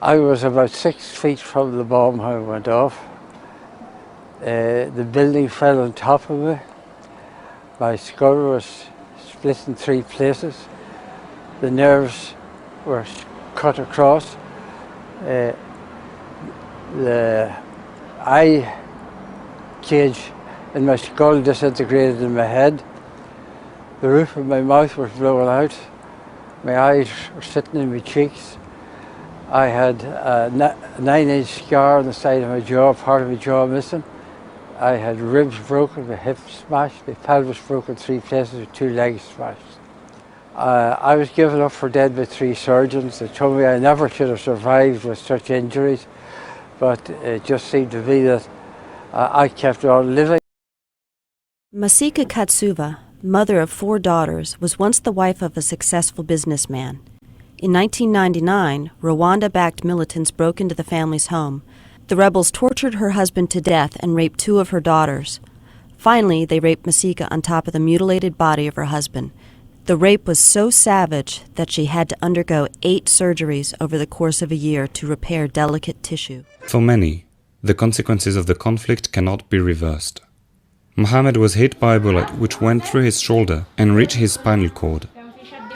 I was about 6 feet from the bomb when it went off. The building fell on top of me. My skull was split in 3 places. The nerves were cut across. The eye cage in my skull disintegrated in my head. The roof of my mouth was blown out. My eyes were sitting in my cheeks. I had a 9-inch scar on the side of my jaw, part of my jaw missing. I had ribs broken, my hips smashed, my pelvis broken 3 places with 2 legs smashed. I was given up for dead by 3 surgeons. They told me I never should have survived with such injuries, but it just seemed to be that I kept on living. Masika Katsuva, mother of 4 daughters, was once the wife of a successful businessman. In 1999, Rwanda-backed militants broke into the family's home. The rebels tortured her husband to death and raped 2 of her daughters. Finally, they raped Masika on top of the mutilated body of her husband. The rape was so savage that she had to undergo 8 surgeries over the course of a year to repair delicate tissue. For many, the consequences of the conflict cannot be reversed. Mohammed was hit by a bullet which went through his shoulder and reached his spinal cord.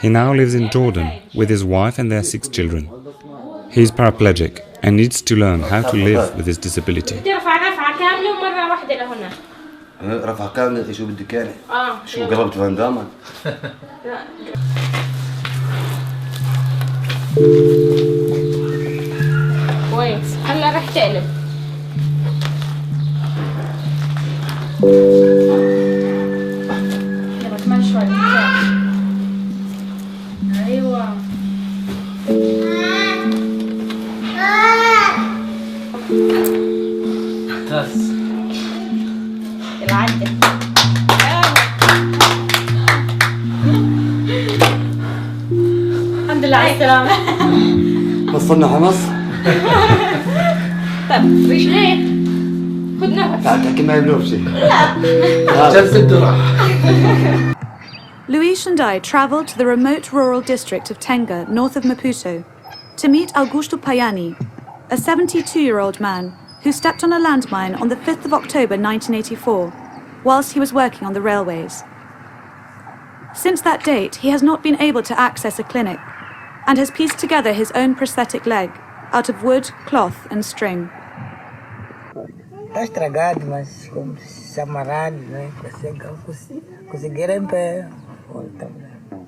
He now lives in Jordan with his wife and their 6 children. He is paraplegic and needs to learn how to live with his disability. رفع كامل شو بدك يعني؟ شو قربت فان دام؟ كويس هلا رح تقلب. يلا كمان شوي. ايوه. العدة. الحمد لله على السلامة. وصلنا حمص؟ طيب ريش ليه؟ خذ نفس. تعال تحكي معي بلوبشي. Luis and I travelled to the remote rural district of Tenga, north of Maputo, to meet Augusto Payani, a 72-year-old man who stepped on a landmine on the 5th of October 1984, whilst he was working on the railways. Since that date, he has not been able to access a clinic and has pieced together his own prosthetic leg out of wood, cloth and string. Está estragado, mas como se amarrado, né? Conseguir em pé.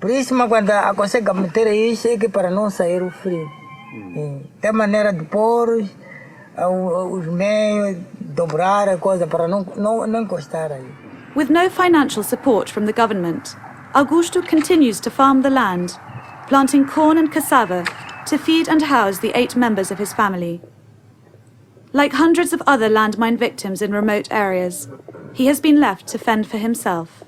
Por isso, mas quando consegue meter isso, é que para não sair o frio. Tem maneira de pôr os meios, dobrar a coisa para não encostar aí. With no financial support from the government, Augusto continues to farm the land, planting corn and cassava to feed and house the 8 members of his family. Like hundreds of other landmine victims in remote areas, he has been left to fend for himself.